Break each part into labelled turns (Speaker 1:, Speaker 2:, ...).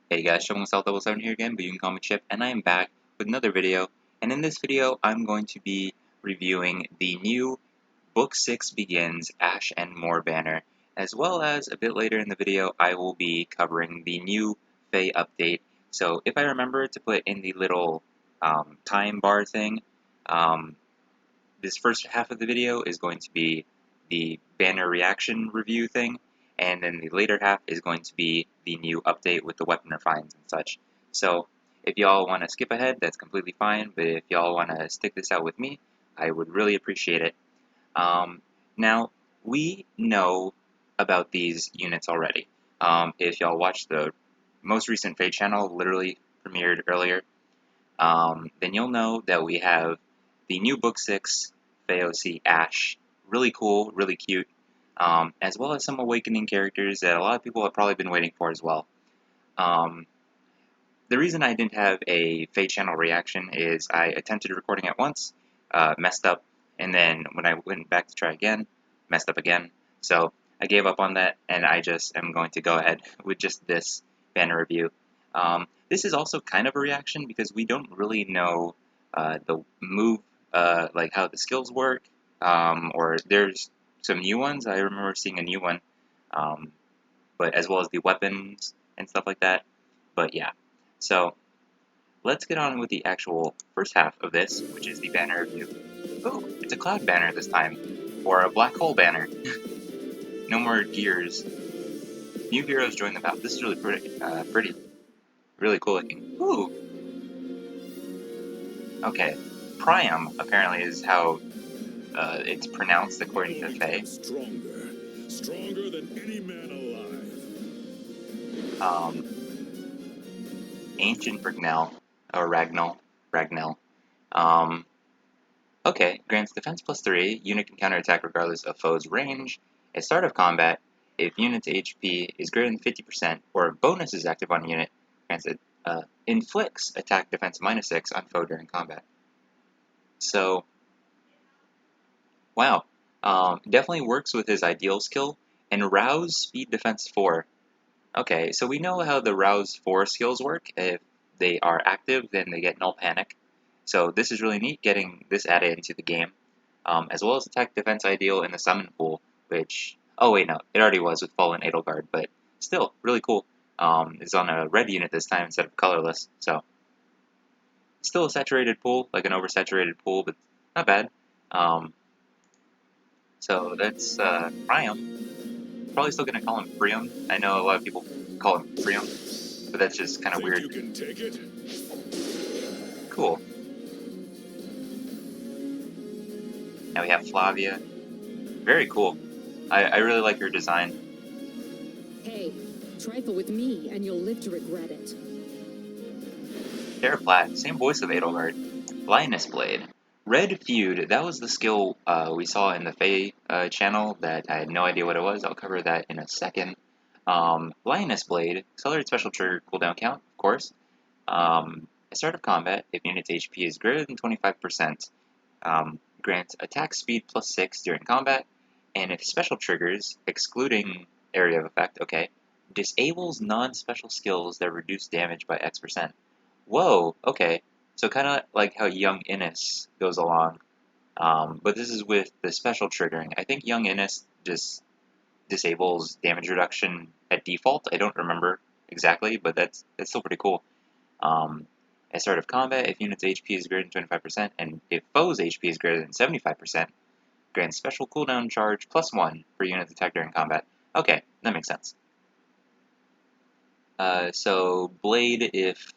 Speaker 1: Hey guys, Showing7 here again, but you can call me Chip, and I am back with another video. And in this video, I'm going to be reviewing the new Book 6 Begins Ash and More banner, as well as a bit later in the video, I will be covering the new FEH update. So if I remember to put in the little time bar thing, um, this first half of the video is going to be the banner reaction review thing, and then the later half is going to be the new update with the weapon refines and such. So if y'all want to skip ahead, that's completely fine, but if y'all want to stick this out with me, I would really appreciate it. Now, we know about these units already. If y'all watched the most recent FEH channel, literally premiered earlier, then you'll know that we have the new Book 6 FEOC Ash. Really cool, really cute, as well as some Awakening characters that a lot of people have probably been waiting for as well. Um, the reason I didn't have a FEH channel reaction is I attempted recording it once, messed up, and then when I went back to try again, messed up again. So I gave up on that, and I just am going to go ahead with just this banner review. This is also kind of a reaction because we don't really know the move, like how the skills work, or there's some new ones. I remember seeing a new one, um, but as well as the weapons and stuff like that. But yeah, so let's get on with the actual first half of this, which is the banner review. Oh, it's a cloud banner this time, or a black hole banner. No more gears. New heroes join the battle. This is really pretty, really cool looking. Ooh. Okay, Priam apparently is how it's pronounced according to Faye.
Speaker 2: Stronger than any man alive.
Speaker 1: Ancient Ragnell. Um, okay, grants defense +3. Unit can counterattack regardless of foe's range. At start of combat, if unit's HP is greater than 50% or a bonus is active on a unit, grants it inflicts attack defense -6 on foe during combat. So, wow, definitely works with his ideal skill. And Rouse speed defense 4. Okay, so we know how the Rouse 4 skills work. If they are active, then they get Null Panic. So this is really neat, getting this added into the game. As well as attack defense ideal in the summon pool, which, oh wait, no, it already was with Fallen Edelgard, but still, really cool. It's on a red unit this time instead of colorless, so still a saturated pool, like an oversaturated pool, but not bad. So that's Priam. Probably still gonna call him Priam. I know a lot of people call him Priam, but that's just kind of weird.
Speaker 2: You can take it?
Speaker 1: Cool. Now we have Flavia. Very cool. I really like her design.
Speaker 3: Hey, trifle with me and you'll live to regret it.
Speaker 1: Terraplat, same voice of Edelgard. Lioness Blade. Red Feud, that was the skill we saw in the FEH channel that I had no idea what it was. I'll cover that in a second. Lioness Blade, accelerated special trigger cooldown count, of course. At start of combat, if unit's HP is greater than 25%, grants attack speed +6 during combat, and if special triggers, excluding area of effect, okay, disables non-special skills that reduce damage by X%. Whoa, okay. So kind of like how Young Innis goes along, but this is with the special triggering. I think Young Innis just disables damage reduction at default. I don't remember exactly, but that's still pretty cool. At start of combat, if unit's HP is greater than 25%, and if foe's HP is greater than 75%, grants special cooldown charge +1 for units attacked during combat. Okay, that makes sense. So Blade if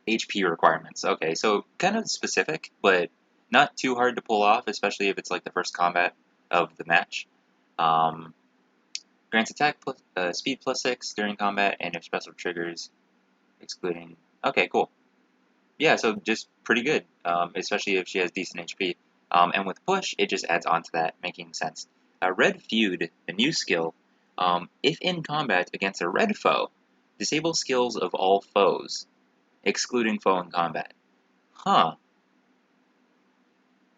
Speaker 1: HP requirements. Okay, so kind of specific, but not too hard to pull off, especially if it's like the first combat of the match. Grants attack speed +6 during combat, and if special triggers, excluding. Okay, cool. Yeah, so just pretty good, especially if she has decent HP. And with push, it just adds on to that, making sense. Red Feud, a new skill. If in combat against a red foe, disable skills of all foes, excluding foe in combat. Huh.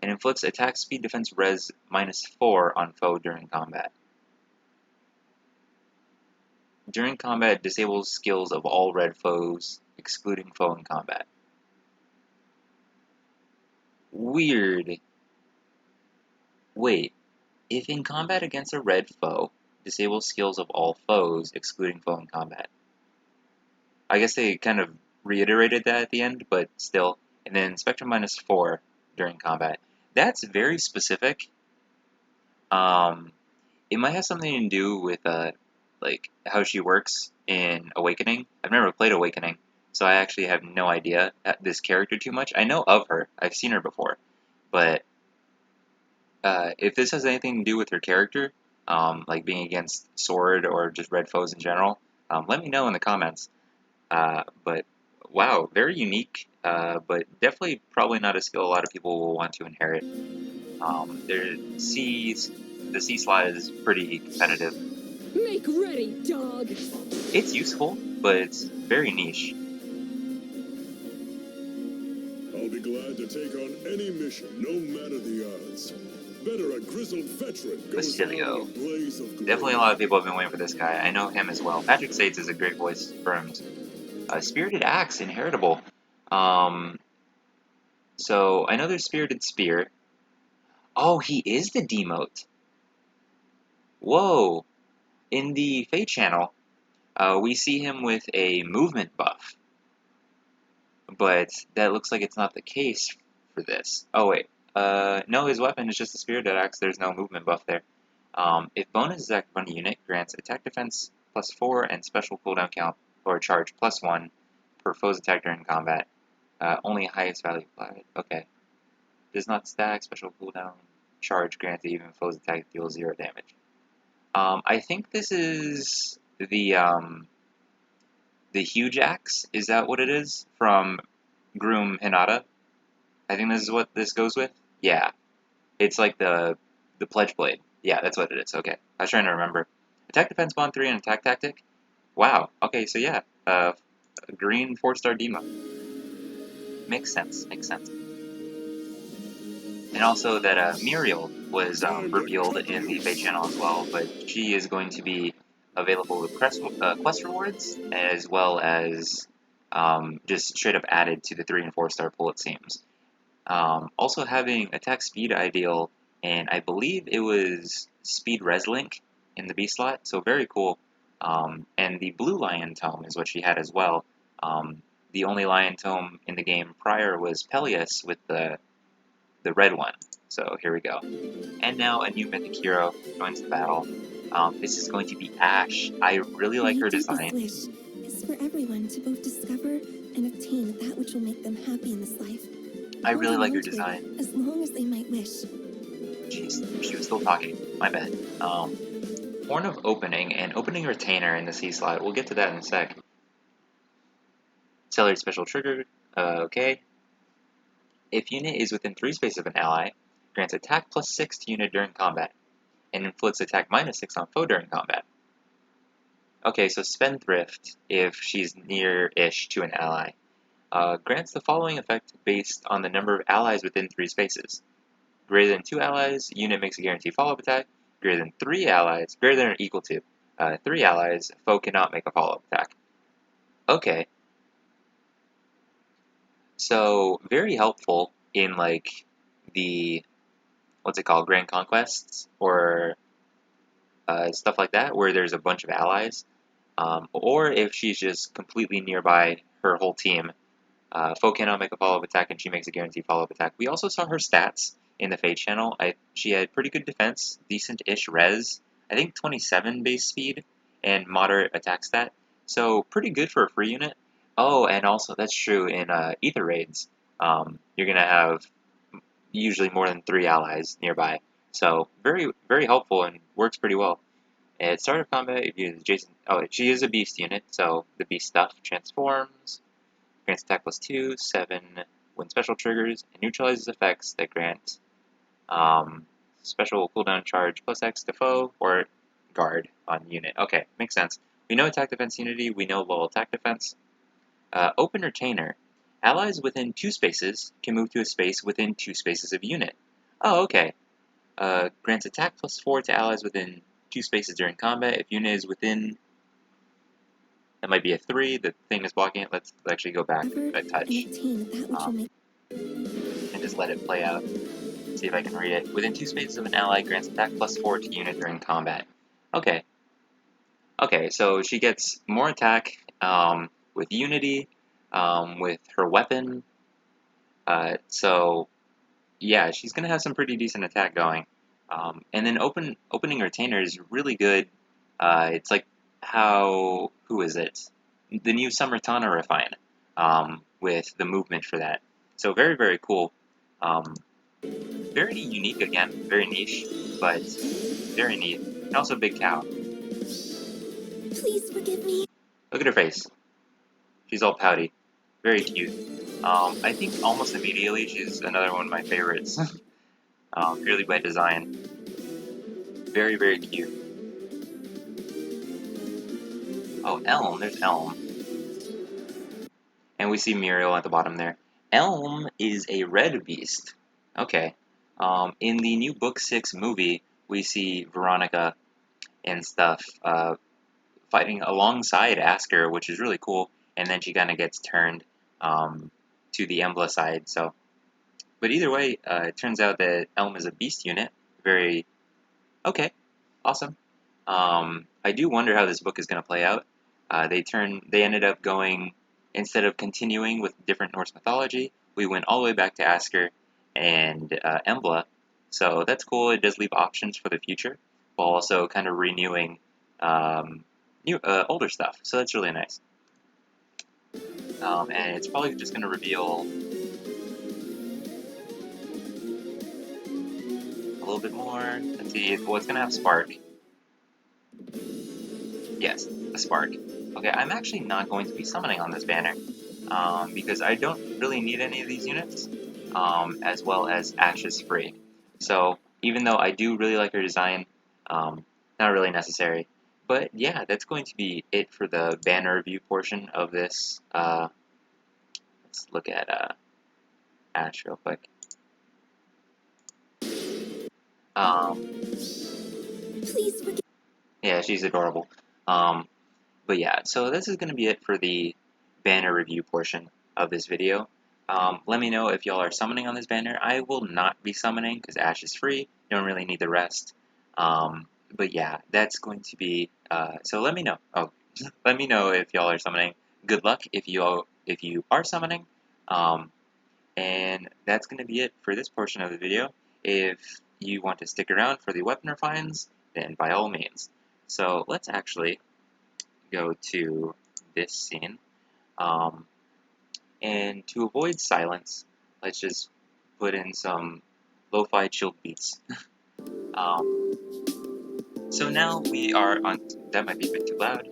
Speaker 1: And inflicts attack speed defense res -4 on foe during combat. During combat, disables skills of all red foes, excluding foe in combat. Weird. Wait, if in combat against a red foe, disable skills of all foes, excluding foe in combat. I guess they kind of reiterated that at the end, but still. And then Spectrum -4 during combat. That's very specific. Um, it might have something to do with like how she works in Awakening. I've never played Awakening, so I actually have no idea this character too much. I know of her. I've seen her before, but if this has anything to do with her character, like being against Sword or just red foes in general, let me know in the comments. But wow, very unique, but definitely probably not a skill a lot of people will want to inherit. The C slot is pretty competitive.
Speaker 3: Make ready, dog!
Speaker 1: It's useful, but it's very niche.
Speaker 2: I'll be glad to take on any mission, no matter the odds. Better a grizzled veteran goes down in
Speaker 1: Bastilio.
Speaker 2: a blaze of glory.
Speaker 1: Definitely a lot of people have been waiting for this guy. I know him as well. Patrick Sates is a great voice for him. Spirited Axe, inheritable. So I know there's Spirited Spear. Oh, he is the demote. Whoa. In the Fate channel, we see him with a movement buff. But that looks like it's not the case for this. Oh, wait. No, his weapon is just a Spirited Axe. There's no movement buff there. If bonus is active on a unit, grants attack defense +4 and special cooldown count or charge +1 per foe's attack during combat. Only highest value applied. Okay. Does not stack, special cooldown, charge granted even foe's attack deals 0 damage. I think this is the huge axe. Is that what it is? From Groom Hinata? I think this is what this goes with? Yeah. It's like the Pledge Blade. Yeah, that's what it is. Okay. I was trying to remember. Attack defense bond 3 and attack tactic? Wow. Okay, so yeah. Green 4-star demo. Makes sense. Makes sense. And also that Muriel was revealed in the Fate channel as well, but she is going to be available with quest rewards as well as just straight up added to the 3 and 4-star pool, it seems. Also having attack speed ideal, and I believe it was speed res link in the B slot, so very cool. And the blue lion tome is what she had as well. The only lion tome in the game prior was Peleus with the red one. So here we go. And now a new mythic hero joins the battle. This is going to be Ash. I really like her design.
Speaker 4: My deepest wish is for everyone to both discover and obtain that which will make them happy in this life.
Speaker 1: I really like her
Speaker 4: Hold on to
Speaker 1: design.
Speaker 4: it as long as they might wish.
Speaker 1: Jeez, she was still talking. My bad. Horn of Opening and Opening Retainer in the C slot. We'll get to that in a sec. Accelerate special trigger. Okay. If unit is within 3 spaces of an ally, grants attack +6 to unit during combat, and inflicts attack -6 on foe during combat. Okay, so Spendthrift, if she's near-ish to an ally, grants the following effect based on the number of allies within 3 spaces. Greater than 2 allies, unit makes a guaranteed follow-up attack. Greater than 3 allies, greater than or equal to 3 allies, foe cannot make a follow-up attack. Okay. So, very helpful in, like, the, what's it called, Grand Conquests, or stuff like that, where there's a bunch of allies. Or if she's just completely nearby her whole team, foe cannot make a follow-up attack, and she makes a guaranteed follow-up attack. We also saw her stats in the Fate channel. She had pretty good defense, decent-ish res, I think 27 base speed, and moderate attack stat. So pretty good for a free unit. Oh, and also that's true in Ether raids. You're gonna have usually more than 3 allies nearby. So very, very helpful and works pretty well. At start of combat, if you use Jason, she is a beast unit, so the beast stuff transforms, grants attack +2, 7 when special triggers, and neutralizes effects that grant special cooldown charge +X to foe or guard on unit. Okay, makes sense. We know attack defense unity, we know low attack defense. Open Retainer. Allies within 2 spaces can move to a space within 2 spaces of unit. Oh, okay. Grants attack +4 to allies within 2 spaces during combat. If unit is within That might be a 3. The thing is blocking it. Let's actually go back
Speaker 4: Discover
Speaker 1: a touch
Speaker 4: and obtain that which will make
Speaker 1: and just let it play out. See if I can read it. Within 2 spaces of an ally, grants attack +4 to unit during combat. Okay. Okay, so she gets more attack with Unity, with her weapon. So yeah, she's gonna have some pretty decent attack going. And then opening retainer is really good. It's like who is it? The new Summertana Refine, with the movement for that. So very, very cool. Very unique again, very niche, but very neat. And also Big Cow.
Speaker 4: Please forgive me.
Speaker 1: Look at her face. She's all pouty. Very cute. I think almost immediately she's another one of my favorites. Purely by design. Very, very cute. Oh, Elm. There's Elm. And we see Muriel at the bottom there. Elm is a red beast. Okay. In the new Book 6 movie, we see Veronica and stuff fighting alongside Asker, which is really cool. And then she kind of gets turned to the Embla side. So, but either way, it turns out that Elm is a beast unit. Very okay, awesome. I do wonder how this book is going to play out. They ended up going, instead of continuing with different Norse mythology, we went all the way back to Asker and Embla. So that's cool. It does leave options for the future, while also kind of renewing older stuff. So that's really nice. And it's probably just going to reveal a little bit more. Let's see. Well, it's going to have Spark. Yes, a Spark. Okay, I'm actually not going to be summoning on this banner, because I don't really need any of these units, as well as Ash is free. So, even though I do really like her design, not really necessary. But yeah, that's going to be it for the banner review portion of this. Let's look at Ash real quick.
Speaker 4: Please forgive.
Speaker 1: Yeah, she's adorable. But yeah, so this is going to be it for the banner review portion of this video. Let me know if y'all are summoning on this banner. I will not be summoning because Ash is free. Don't really need the rest. But yeah, that's going to be. So let me know. Oh, let me know if y'all are summoning. Good luck if you are summoning. And that's going to be it for this portion of the video. If you want to stick around for the weapon refines, then by all means. So let's actually go to this scene. And to avoid silence, let's just put in some lo-fi chilled beats. So now we are on. That might be a bit too loud.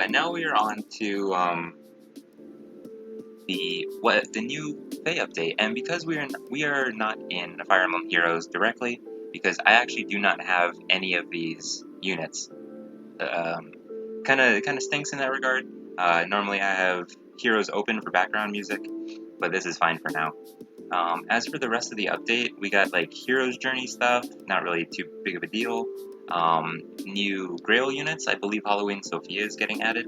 Speaker 1: Now we are on to the new FEH update, and because we are not in Fire Emblem Heroes directly, because I actually do not have any of these units. Kind of stinks in that regard. Normally I have Heroes open for background music, but this is fine for now. As for the rest of the update, we got like Heroes Journey stuff, not really too big of a deal. New Grail units, I believe Halloween Sophia is getting added.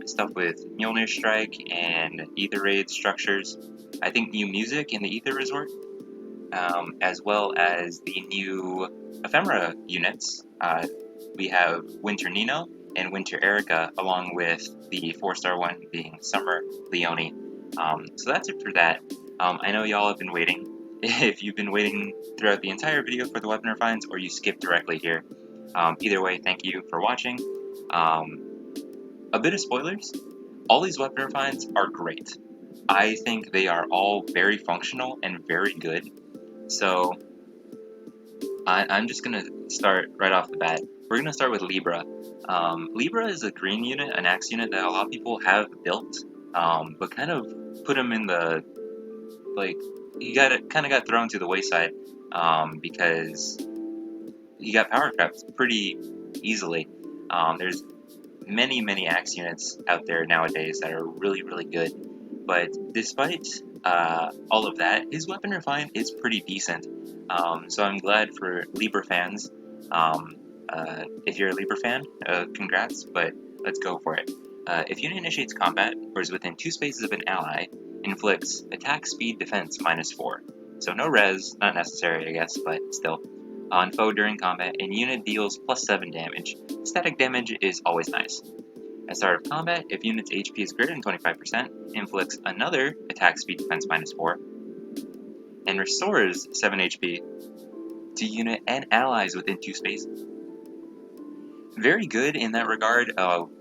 Speaker 1: Stuff with Mjolnir Strike and Ether Raid structures. I think new music in the Ether Resort, as well as the new Ephemera units. We have Winter Nino and Winter Erica, along with the 4-star one being Summer Leone. So that's it for that. I know y'all have been waiting. If you've been waiting throughout the entire video for the weapon refines, or you skipped directly here, either way, thank you for watching. A bit of spoilers. All these weapon refines are great. I think they are all very functional and very good. So I'm just going to start right off the bat. We're going to start with Libra. Libra is a green unit, an axe unit that a lot of people have built, but kind of put him in the, like, kind of got thrown to the wayside, because he got power crept pretty easily. There's many axe units out there nowadays that are really, really good. But despite all of that, his weapon refine is pretty decent. So I'm glad for Libra fans. If you're a Libra fan, congrats. But let's go for it. If unit initiates combat or is within 2 spaces of an ally, inflicts attack speed defense -4. So no res, not necessary I guess, but still. On foe during combat, and unit deals +7 damage. Static damage is always nice. At start of combat, if unit's HP is greater than 25%, inflicts another attack speed defense -4, and restores 7 HP to unit and allies within 2 spaces. Very good in that regard,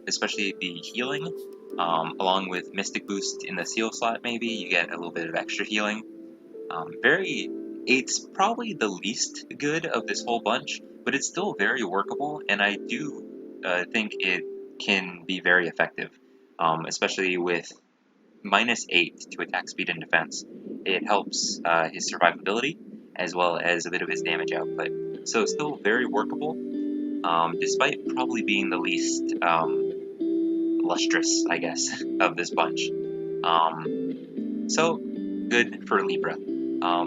Speaker 1: especially the healing, along with Mystic Boost in the seal slot maybe, you get a little bit of extra healing. It's probably the least good of this whole bunch, but it's still very workable, and I do think it can be very effective, especially with -8 to attack speed and defense. It helps his survivability as well as a bit of his damage output. So still very workable, despite probably being the least lustrous, I guess, of this bunch. So good for Libra.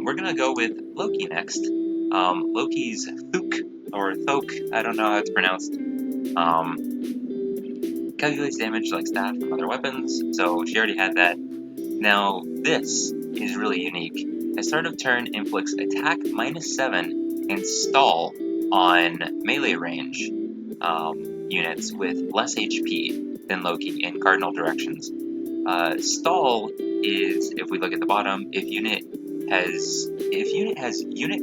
Speaker 1: We're gonna go with Loki next. Loki's Thuk, or Thok, I don't know how it's pronounced. Calculates damage like staff from other weapons, so she already had that. Now, this is really unique. At start of turn, inflicts attack -7 and stall on melee range units with less HP than Loki in cardinal directions. Stall is, if we look at the bottom, if unit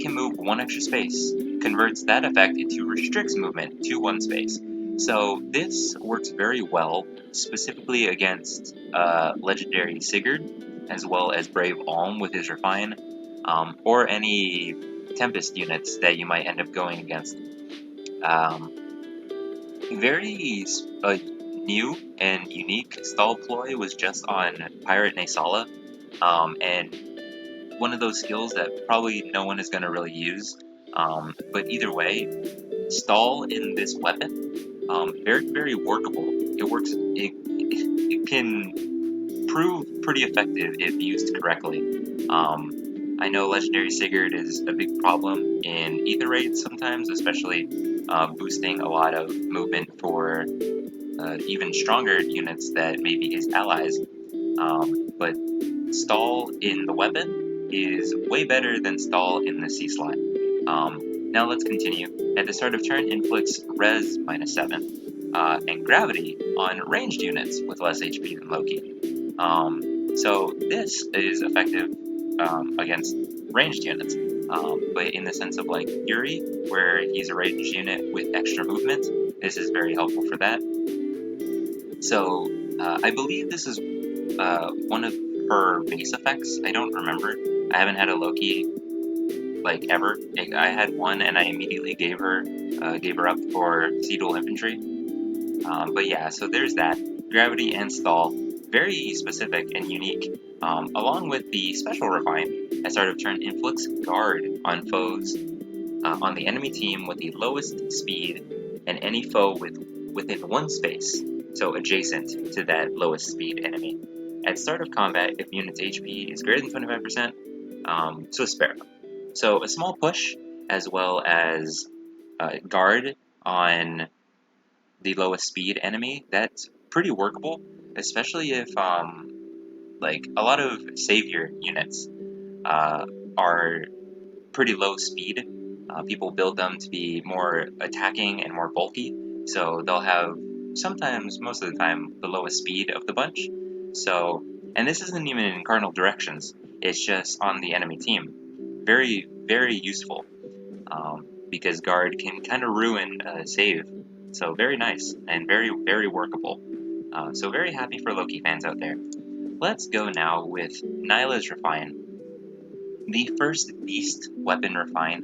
Speaker 1: can move 1 extra space, converts that effect into restricts movement to 1 space. So this works very well, specifically against legendary Sigurd, as well as Brave Alm with his Refine, or any Tempest units that you might end up going against. Very new and unique stall ploy was just on Pirate Naysala, and one of those skills that probably no one is going to really use. But either way, stall in this weapon, very, very workable. It works. It can prove pretty effective if used correctly. I know Legendary Sigurd is a big problem in Ether raids sometimes, especially boosting a lot of movement for even stronger units that may be his allies. But stall in the weapon is way better than stall in the C slot. Now let's continue. At the start of turn, inflicts res -7 and gravity on ranged units with less HP than Loki. So this is effective against ranged units, but in the sense of like Yuri, where he's a ranged unit with extra movement, this is very helpful for that. So I believe this is one of her base effects. I don't remember. I haven't had a Loki like ever. I had one and I immediately gave her up for Sea-Dual Infantry. But yeah, so there's that. Gravity and stall, very specific and unique. Along with the special refine, at start of turn, inflicts guard on foes on the enemy team with the lowest speed and any foe within 1 space, so adjacent to that lowest speed enemy. At start of combat, if unit's HP is greater than 25%, so Sparrow. So a small push, as well as guard on the lowest speed enemy, that's pretty workable, especially if like a lot of savior units are pretty low speed. People build them to be more attacking and more bulky, so they'll have sometimes, most of the time, the lowest speed of the bunch. So, and this isn't even in cardinal directions, it's just on the enemy team. Very, very useful, because guard can kind of ruin save. So very nice, and very, very workable. So very happy for Loki fans out there. Let's go now with Nyla's Refine. The first Beast weapon Refine.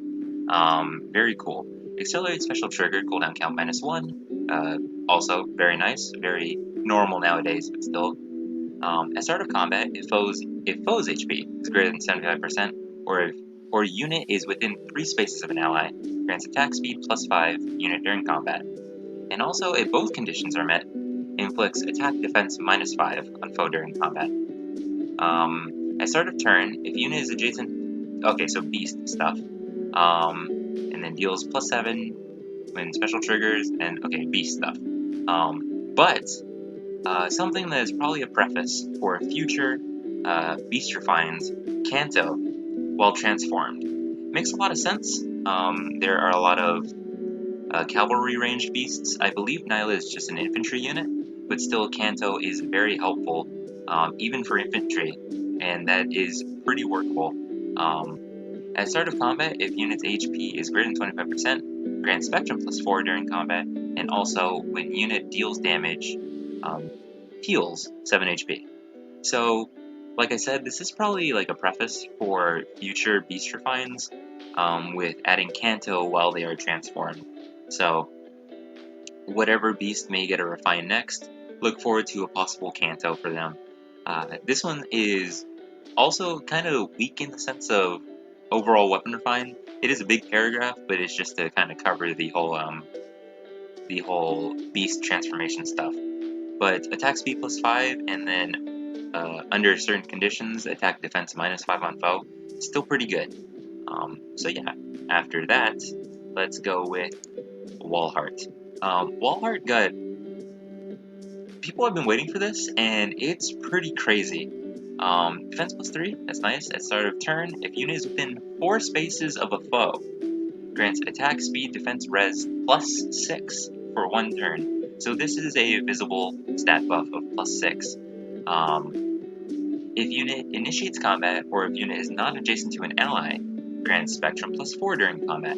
Speaker 1: Very cool. Accelerate special trigger, cooldown count -1. Also very nice, very normal nowadays, but still. At start of combat, if foe's HP is greater than 75%, or unit is within 3 spaces of an ally, grants attack speed +5 unit during combat. And also, if both conditions are met, inflicts attack defense -5 on foe during combat. At start of turn, if unit is adjacent, okay, so beast stuff, and then deals +7 when special triggers, and okay, beast stuff. But something that is probably a preface for future beast refines Kanto while transformed. Makes a lot of sense. There are a lot of cavalry ranged beasts. I believe Nyla is just an infantry unit, but still Kanto is very helpful, even for infantry, and that is pretty workable. At start of combat, if unit's HP is greater than 25%, grant Spectrum +4 during combat, and also when unit deals damage, heals 7 HP. So, like I said, this is probably like a preface for future beast refines, with adding Kanto while they are transformed. So, whatever beast may get a refine next, look forward to a possible Kanto for them. This one is also kind of weak in the sense of overall weapon refine. It is a big paragraph, but it's just to kind of cover the whole beast transformation stuff. But attack speed +5, and then under certain conditions, attack defense -5 on foe. Still pretty good. So yeah, after that, let's go with Walhart. Walhart got... People have been waiting for this, and it's pretty crazy. Defense +3, that's nice. At start of turn, if unit is within 4 spaces of a foe, grants attack speed defense res +6 for 1 turn. So this is a visible stat buff of +6. If unit initiates combat, or if unit is not adjacent to an ally, grants Spectrum +4 during combat.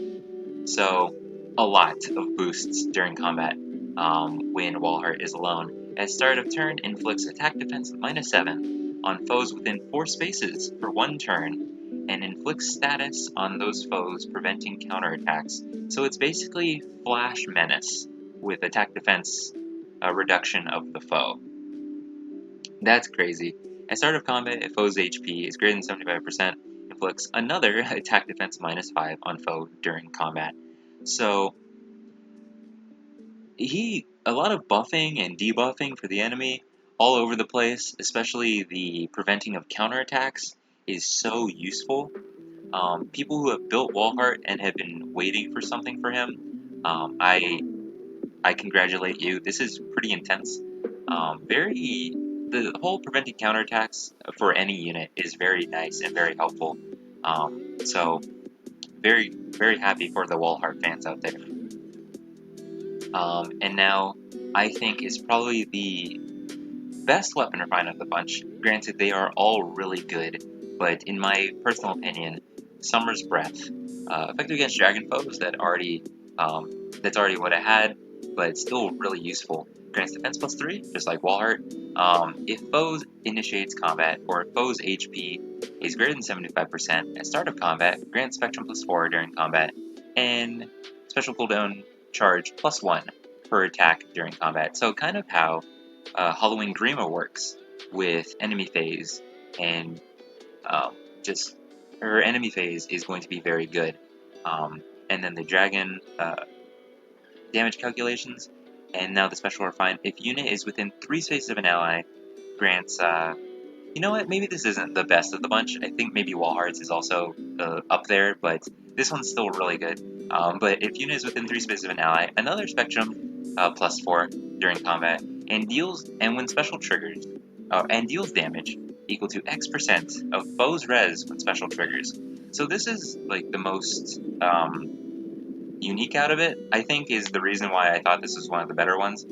Speaker 1: So a lot of boosts during combat when Walhart is alone. At start of turn, inflicts attack defense -7 on foes within 4 spaces for 1 turn, and inflicts status on those foes, preventing counterattacks. So it's basically Flash Menace with attack defense reduction of the foe. That's crazy. At start of combat, if foe's HP is greater than 75%, inflicts another attack defense -5 on foe during combat. So a lot of buffing and debuffing for the enemy all over the place, especially the preventing of counterattacks, is so useful. People who have built Walhart and have been waiting for something for him, I congratulate you. This is pretty intense. The whole preventing counterattacks for any unit is very nice and very helpful. So very, very happy for the Walhart fans out there. And now, I think is probably the best weapon refine of the bunch. Granted, they are all really good, but in my personal opinion, Summer's Breath, effective against dragon foes that's already what I had, but still really useful. Grants defense +3, just like Walhart. If foes initiates combat, or if foes HP is greater than 75% at start of combat, grants Spectrum +4 during combat, and special cooldown charge +1 per attack during combat. So kind of how Halloween Grima works with enemy phase, and just her enemy phase is going to be very good. And then the dragon damage calculations, and now the special refine. If unit is within 3 spaces of an ally, grants. You know what? Maybe this isn't the best of the bunch. I think maybe Walhart's is also up there, but this one's still really good. But if unit is within 3 spaces of an ally, another Spectrum +4 during combat, and when special triggers, and deals damage equal to X% of foe's res when special triggers. So this is like the most unique out of it, I think, is the reason why I thought this was one of the better ones.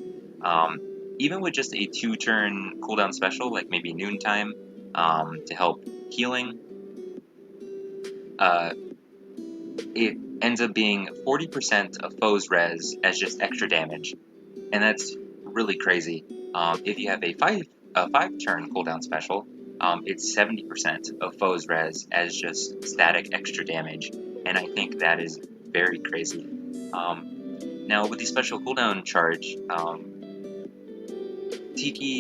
Speaker 1: Even with just a 2-turn cooldown special, like maybe Noontime, to help healing, it ends up being 40% of foe's res as just extra damage, and that's really crazy. If you have a 5-turn cooldown special, it's 70% of foe's res as just static extra damage, and I think that is very crazy. Now, with the special cooldown charge,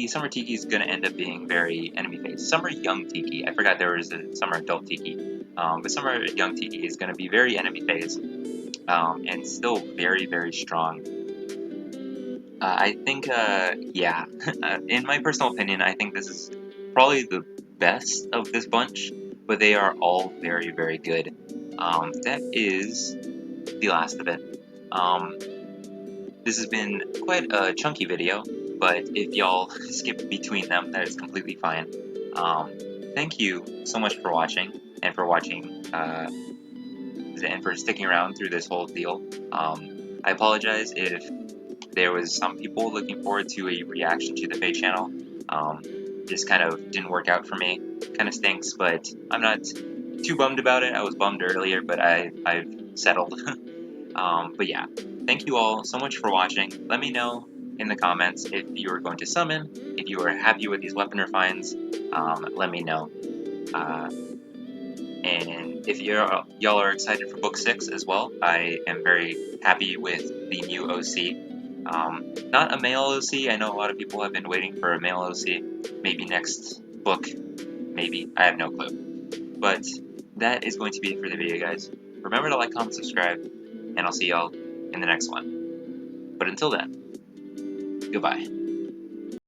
Speaker 1: Summer Tiki is going to end up being very enemy phase. Summer Young Tiki, I forgot there was a Summer Adult Tiki, but Summer Young Tiki is going to be very enemy phase, and still very, very strong. I think, yeah, in my personal opinion, I think this is probably the best of this bunch, but they are all very, very good. That is the last of it. This has been quite a chunky video, but if y'all skip between them, that is completely fine. Thank you so much for watching, and for watching, and for sticking around through this whole deal. I apologize if there was some people looking forward to a reaction to the FEH channel. This kind of didn't work out for me. Kind of stinks, but I'm not too bummed about it. I was bummed earlier, but I've settled. But yeah, thank you all so much for watching. Let me know in the comments if you are going to summon, if you are happy with these weapon refines. Let me know. And if y'all are excited for book 6 as well, I am very happy with the new OC. Not a male OC. I know a lot of people have been waiting for a male OC. Maybe next book. Maybe. I have no clue. But that is going to be it for the video, guys. Remember to like, comment, subscribe, and I'll see y'all in the next one. But until then, goodbye.